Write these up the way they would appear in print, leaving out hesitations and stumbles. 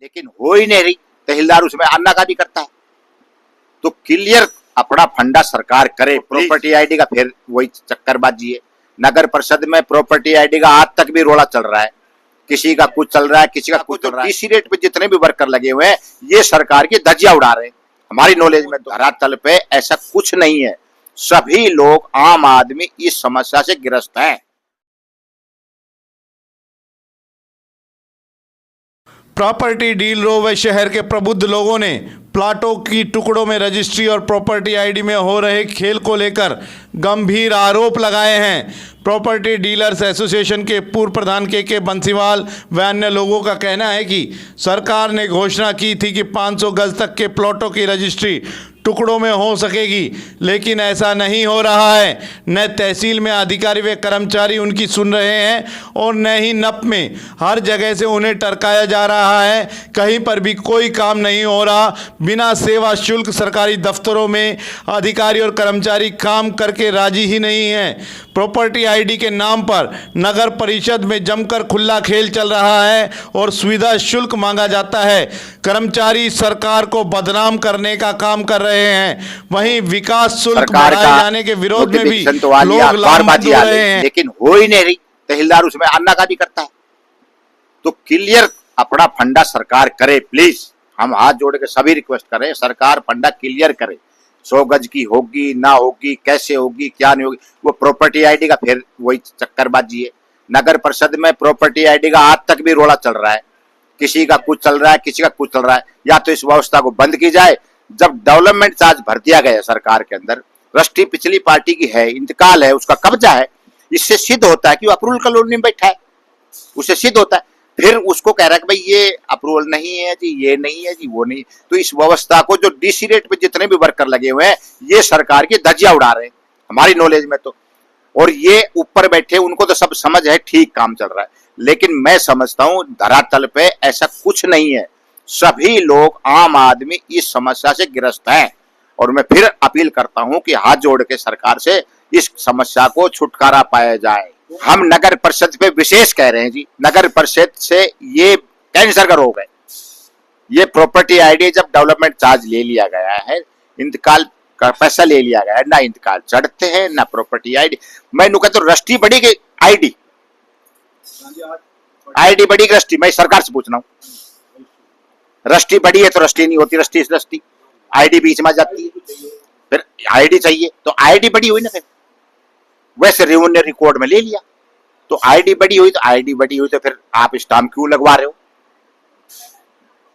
लेकिन हो ही नहीं रही। तहसीलदार उसमें आनाकानी करता है। तो क्लियर अपना फंडा सरकार करे। प्रॉपर्टी आईडी का फिर वही चक्करबाजी है। नगर परिषद में प्रॉपर्टी आईडी का आज तक भी रोला चल रहा है। किसी का कुछ चल रहा है, किसी का कुछ चल रहा है। इसी रेट पे जितने भी वर्कर लगे हुए हैं ये सरकार की धज्जियां उड़ा रहे हैं। हमारी नॉलेज में धरातल पे ऐसा कुछ नहीं है। सभी लोग आम आदमी इस समस्या से ग्रस्त हैं। प्रॉपर्टी डीलरों व शहर के प्रबुद्ध लोगों ने प्लाटों की टुकड़ों में रजिस्ट्री और प्रॉपर्टी आईडी में हो रहे खेल को लेकर गंभीर आरोप लगाए हैं। प्रॉपर्टी डीलर्स एसोसिएशन के पूर्व प्रधान के बंसीवाल व अन्य लोगों का कहना है कि सरकार ने घोषणा की थी कि 500 गज तक के प्लॉटों की रजिस्ट्री टुकड़ों में हो सकेगी, लेकिन ऐसा नहीं हो रहा है। न तहसील में अधिकारी व कर्मचारी उनकी सुन रहे हैं और न ही नप में। हर जगह से उन्हें टरकाया जा रहा है। कहीं पर भी कोई काम नहीं हो रहा। बिना सेवा शुल्क सरकारी दफ्तरों में अधिकारी और कर्मचारी काम करके राजी ही नहीं हैं। प्रॉपर्टी आईडी के नाम पर नगर परिषद में जमकर खुला खेल चल रहा है और सुविधा शुल्क मांगा जाता है। कर्मचारी सरकार को बदनाम करने का काम कर रहे हैं। वहीं विकास शुल्क बढ़ाए जाने के विरोध में भी लोग लामबंद हो रहे हैं। लेकिन हो ही नहीं रही। तहसीलदार उसमें आनाकानी करता है। तो क्लियर अपना फंडा सरकार करे। प्लीज हम हाथ जोड़ के सभी रिक्वेस्ट करें, सरकार फंडा क्लियर करे। 100 गज की होगी ना होगी, कैसे होगी, क्या नहीं होगी। वो प्रॉपर्टी आईडी का फिर वही चक्करबाजी है। नगर परिषद में प्रॉपर्टी आईडी का आज तक भी रोला चल रहा है। किसी का कुछ चल रहा है, किसी का कुछ चल रहा है। या तो इस व्यवस्था को बंद की जाए। जब डेवलपमेंट चार्ज भर दिया गया सरकार के अंदर, रजिस्ट्री पिछली पार्टी की है, इंतकाल है, उसका कब्जा है, इससे सिद्ध होता है कि वो अप्रूवल कॉलोनी में बैठा है। उससे सिद्ध होता है। फिर उसको कह रहा है कि भाई ये अप्रूवल नहीं है जी, ये नहीं है जी, वो नहीं। तो इस व्यवस्था को जो डीसी रेट पे जितने भी वर्कर लगे हुए हैं ये सरकार की धज्जियां उड़ा रहे हैं हमारी नॉलेज में तो। और ये ऊपर बैठे उनको तो सब समझ है, ठीक काम चल रहा है। लेकिन मैं समझता हूं धरातल पे ऐसा कुछ नहीं है। सभी लोग आम आदमी इस समस्या से ग्रस्त हैं। और मैं फिर अपील करता हूं कि हाथ जोड़ के सरकार से इस समस्या को छुटकारा पाया जाए। हम नगर परिषद पे विशेष कह रहे हैं जी, नगर परिषद से ये कैंसर का रोग है। ये प्रॉपर्टी आईडी जब डेवलपमेंट चार्ज ले लिया गया है, इंतकाल का पैसा ले लिया गया है, ना इंतकाल चढ़ते हैं ना प्रॉपर्टी आईडी। मैं नु कहता हूं रजिस्ट्री बढ़ी कि आईडी बढ़ी कि रजिस्ट्री? मैं सरकार से पूछ रहा हूं। रजिस्ट्री बढ़ी है तो रजिस्ट्री नहीं होती, रजिस्ट्री आईडी बीच में जाती है। फिर आईडी चाहिए तो आईडी बढ़ी हुई ना। फिर वैसे रेवेन्यू ने रिकॉर्ड में ले लिया तो आईडी बढ़ी हुई, तो फिर आप स्टाम्प क्यों लगवा रहे हो?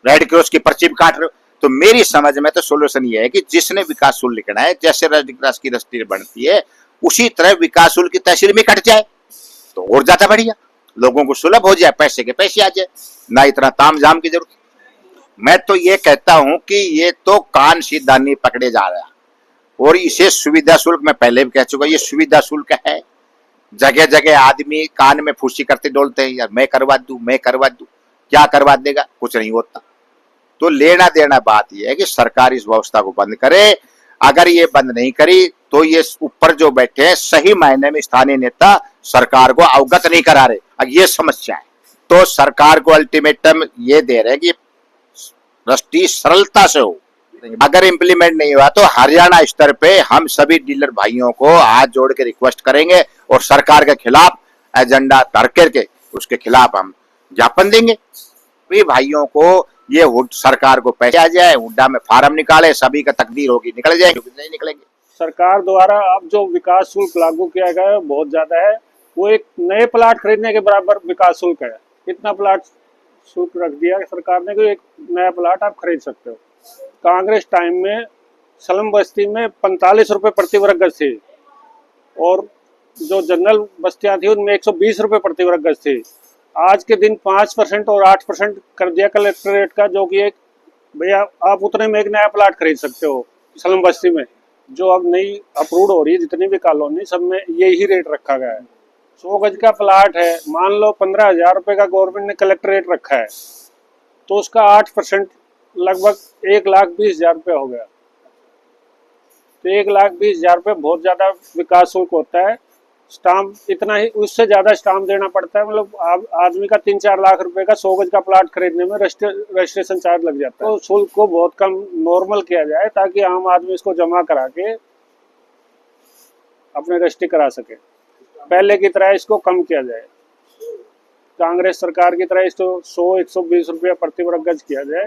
रेड क्रॉस की पर्ची भी काट रहे हो। तो मेरी समझ में तो सोल्यूशन ये है कि जिसने विकास शुल्क लिखना है, जैसे रेड क्रॉस की रजिस्ट्री बनती है उसी तरह विकास शुल्क की तहसील में कट जाए तो और ज्यादा बढ़िया। लोगों को सुलभ हो जाए, पैसे के पैसे आ जाए, ना इतना ताम झाम की जरूरत। मैं तो ये कहता हूं कि ये तो कान सीधा नहीं पकड़े जा रहा। और इसे सुविधा शुल्क, मैं पहले भी कह चुका, ये सुविधा शुल्क है। जगह जगह आदमी कान में फूसी करते डोलते हैं, यार मैं करवा दूं, मैं करवा दूं। क्या करवा देगा? कुछ नहीं होता। तो लेना देना बात यह है कि सरकार इस व्यवस्था को बंद करे। अगर ये बंद नहीं करी तो ये ऊपर जो बैठे हैं सही मायने में स्थानीय नेता सरकार को अवगत नहीं करा रहे। अब ये समस्या है तो सरकार को अल्टीमेटम ये दे रहे हैं कि रजिस्ट्री सरलता से हो। अगर इम्प्लीमेंट नहीं हुआ तो हरियाणा स्तर पे हम सभी डीलर भाइयों को हाथ जोड़ के रिक्वेस्ट करेंगे और सरकार के खिलाफ एजेंडा धर करके उसके खिलाफ हम ज्ञापन देंगे। सभी भाइयों को ये सरकार को पैसे आ जाए, हुड्डा में फार्म निकाले, सभी का तकदीर होगी, निकल जाएंगे, नहीं निकलेंगे। सरकार द्वारा अब जो विकास शुल्क लागू किया गया है बहुत ज्यादा है। वो एक नए प्लाट खरीदने के बराबर विकास शुल्क है। इतना प्लाट शुल्क रख दिया सरकार ने कि एक नया प्लाट आप खरीद सकते हो। कांग्रेस टाइम में सलम बस्ती में 45 रुपए प्रति वर्ग गज थी और जो जनरल बस्तियां थी उनमें 120 रुपए प्रति वर्ग गज थी। आज के दिन 5% और 8% कर दिया कलेक्ट्रेट का, जो कि एक भैया आप उतने में एक नया प्लाट खरीद सकते हो सलम बस्ती में। जो अब नई अप्रूव हो रही है जितनी भी कॉलोनी, सब में यही रेट रखा गया है। 100 गज का प्लाट है, मान लो 15,000 रुपए का गवर्नमेंट ने कलेक्ट्रेट रखा है तो उसका 8% लगभग 1,20,000 रुपये हो गया। तो 1,20,000 रुपये बहुत ज़्यादा विकास शुल्क होता है। स्टाम्प इतना ही, उससे ज्यादा स्टाम्प देना पड़ता है। मतलब आदमी का 3-4 लाख रुपए का 100 गज का प्लाट खरीदने में रजिस्ट्रेशन चार्ज लग जाता है। तो शुल्क को बहुत कम नॉर्मल किया जाए ताकि आम आदमी इसको जमा करा के अपने रजिस्ट्री करा सके। पहले की तरह इसको कम किया जाए, कांग्रेस सरकार की तरह इसको 100-120 रुपया प्रति वर्ग गज किया जाए।